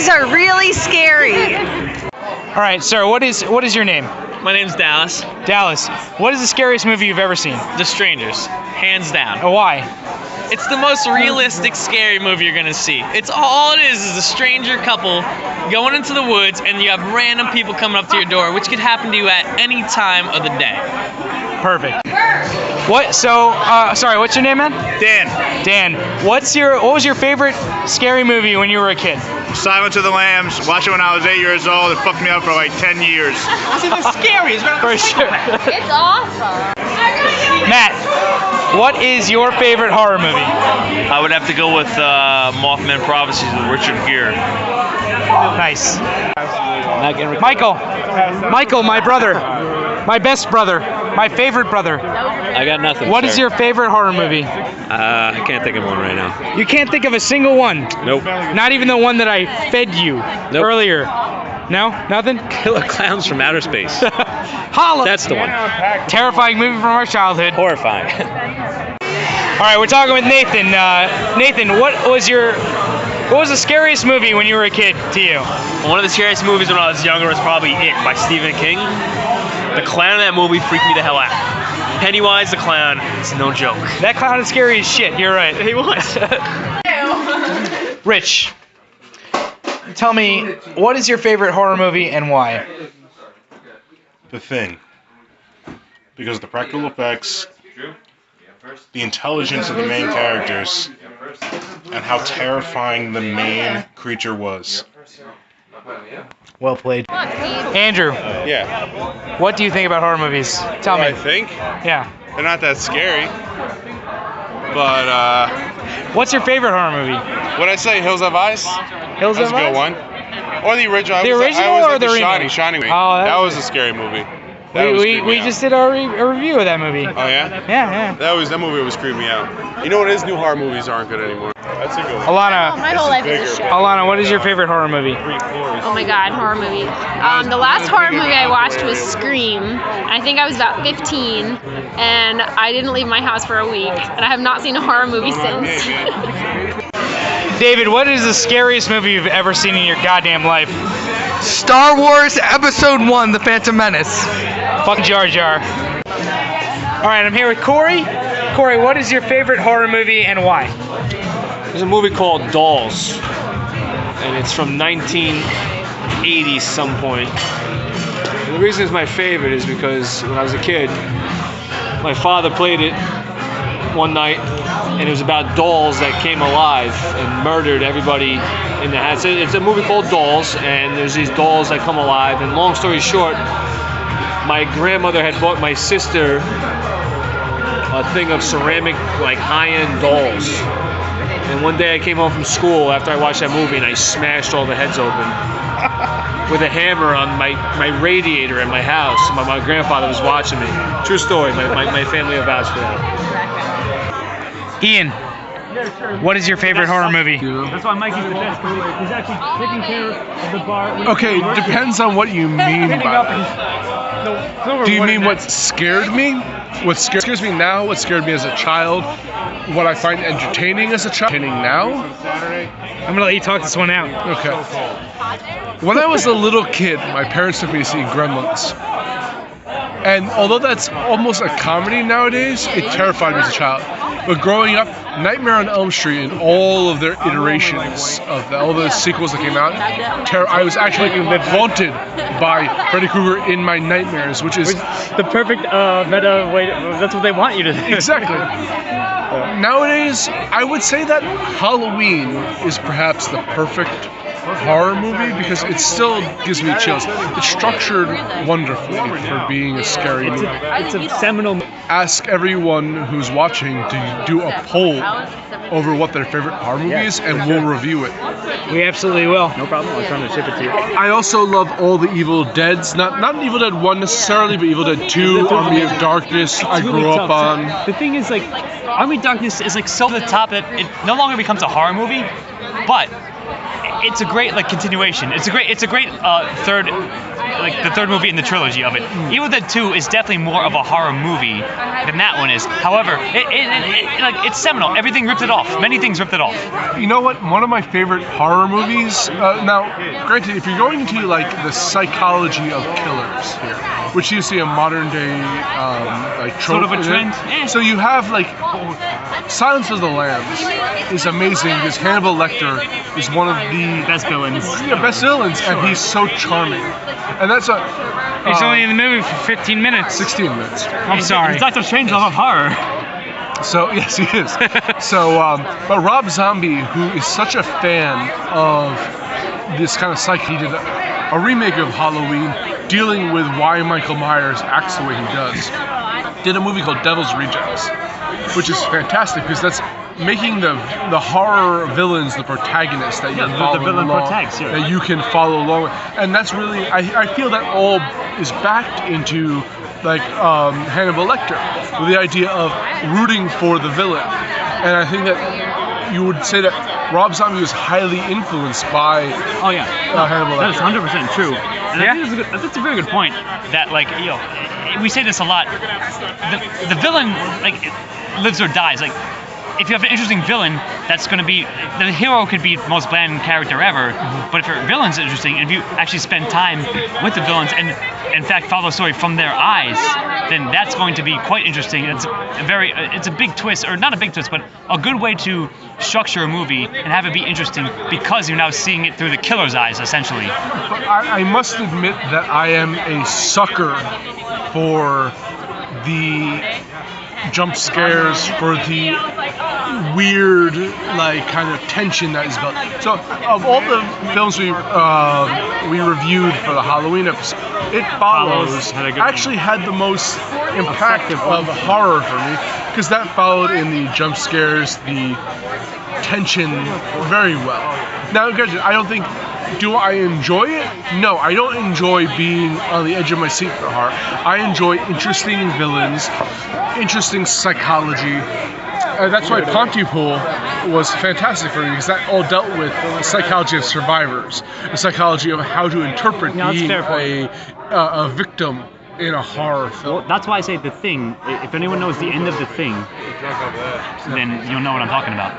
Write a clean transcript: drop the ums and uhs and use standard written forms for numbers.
movies are really scary. All right, sir, what is your name? My name's Dallas. Dallas, what is the scariest movie you've ever seen? The Strangers, hands down. Oh, why? It's the most realistic, scary movie you're gonna see. It's all it is a stranger couple going into the woods, and you have random people coming up to your door, which could happen to you at any time of the day. Perfect. What? So, sorry, what's your name, man? Dan. Dan. What was your favorite scary movie when you were a kid? Silence of the Lambs. Watched it when I was 8 years old. It fucked me up for like 10 years. This is the scariest. For sure. It's awesome. Matt, what is your favorite horror movie? I would have to go with Mothman Prophecies with Richard Gere. Nice. Michael, my brother, my best brother, my favorite brother. I got nothing. What is your favorite horror movie? I can't think of one right now. You can't think of a single one? Nope. Not even the one that I fed you earlier? No? Nothing? Killer Clowns from Outer Space. Holla! That's the one. Terrifying movie from our childhood. Horrifying. All right, we're talking with Nathan. Nathan, what was the scariest movie when you were a kid to you? One of the scariest movies when I was younger was probably It by Stephen King. The clown in that movie freaked me the hell out. Pennywise the clown, it's no joke. That clown is scary as shit, you're right. He was. Rich, tell me, what is your favorite horror movie and why? The Thing. Because of the practical effects, the intelligence of the main characters, and how terrifying the main creature was. Well played. Andrew, Yeah. what do you think about horror movies? Tell me. I think Yeah. they're not that scary. But What's your favorite horror movie? what I say, Hills Have Eyes? Hills That's Have a good Eyes? one. Or the original. The original I was or like the remake? Shining. Shining. Oh, That was a scary movie. That was We creeped me out. just did a review of that movie. Oh yeah? Yeah. That movie was creeping me out. You know what it is? New horror movies aren't good anymore. That's a good one. Alana, My whole life is a show. Alana, what is your favorite horror movie? Oh my god, horror movie. The last horror movie I watched was Scream. I think I was about 15, and I didn't leave my house for a week, and I have not seen a horror movie since. David, what is the scariest movie you've ever seen in your goddamn life? Star Wars Episode 1, The Phantom Menace. Fuck Jar Jar. Alright, I'm here with Corey. Corey, what is your favorite horror movie and why? There's a movie called Dolls, and it's from 1980 some point. And the reason it's my favorite is because when I was a kid, my father played it one night, and it was about dolls that came alive and murdered everybody in the house. It's a movie called Dolls, and there's these dolls that come alive, and long story short, my grandmother had bought my sister a thing of ceramic, like high-end dolls. And one day I came home from school after I watched that movie and I smashed all the heads open with a hammer on my radiator at my house. My grandfather was watching me. True story. My family will vouch for that. Ian, what is your favorite horror movie? That's why Mikey's the best. He's actually taking care of the bar. Okay, depends on what you mean by that. Do you mean what scared me? What scares me now? What scared me as a child? What I find entertaining as a child? Entertaining now? I'm gonna let you talk this one out. Okay. When I was a little kid, my parents took me to see Gremlins. And although that's almost a comedy nowadays, it terrified me as a child. But growing up, Nightmare on Elm Street and all of their iterations of all the sequels that came out, I was actually haunted by Freddy Krueger in my nightmares, which is the perfect meta way. That's what they want you to do. Exactly. Nowadays, I would say that Halloween is perhaps the perfect horror movie because it still gives me chills. It's structured wonderfully for being a scary movie. It's a seminal. Ask everyone who's watching to do a poll over what their favorite horror movie is, and we'll review it. We absolutely will. No problem. I'll try to ship it to you. I also love all the Evil Deads. Not Evil Dead 1 necessarily, but Evil Dead 2, Army of Darkness, I grew up on. The thing is, like, Army of Darkness is like so to the top that it no longer becomes a horror movie, but it's a great like continuation. It's a great third, like the third movie in the trilogy of it. Evil Dead 2 is definitely more of a horror movie than that one is. However, it's seminal. Everything ripped it off. Many things ripped it off. You know what? One of my favorite horror movies. Now, granted, if you're going into like the psychology of killers here, which you see a modern day like trope Sort of a trend. So you have like Silence of the Lambs is amazing because Hannibal Lecter is one of the best villains. Yeah, best villains, and he's so charming. And that's a. He's only in the movie for 15 minutes. 16 minutes. I'm sorry. He's Dr. Strangelove of horror. So yes, he is. So, but Rob Zombie, who is such a fan of this kind of psyche, he did a remake of Halloween, dealing with why Michael Myers acts the way he does. Did a movie called Devil's Rejects, which is fantastic because that's making the horror villains the protagonists that you can follow along, that you can follow along with. And that's really, I feel that all is backed into like Hannibal Lecter, with the idea of rooting for the villain. And I think that you would say that Rob Zombie was highly influenced by Hannibal Lecter. That is 100% true. And I think that's a very good point. That like we say this a lot. The villain like lives or dies. Like if you have an interesting villain, that's going to be the hero could be the most bland character ever. But if your villain's interesting, and if you actually spend time with the villains and in fact follow the story from their eyes, then that's going to be quite interesting. It's a big twist, or not a big twist, but a good way to structure a movie and have it be interesting because you're now seeing it through the killer's eyes, essentially. But I must admit that I am a sucker for the jump scares, for the weird like kind of tension that is built. So of all the films we reviewed for the Halloween episode, It Follows actually had the most impact of horror for me because that followed in the jump scares, the tension very well. Now, granted, I don't think. Do I enjoy it? No, I don't enjoy being on the edge of my seat for horror. I enjoy interesting villains, interesting psychology. That's why Pontypool was fantastic for me, because that all dealt with the psychology of survivors, the psychology of how to interpret being a victim in a horror film. Well, that's why I say The Thing. If anyone knows the end of The Thing, then you'll know what I'm talking about.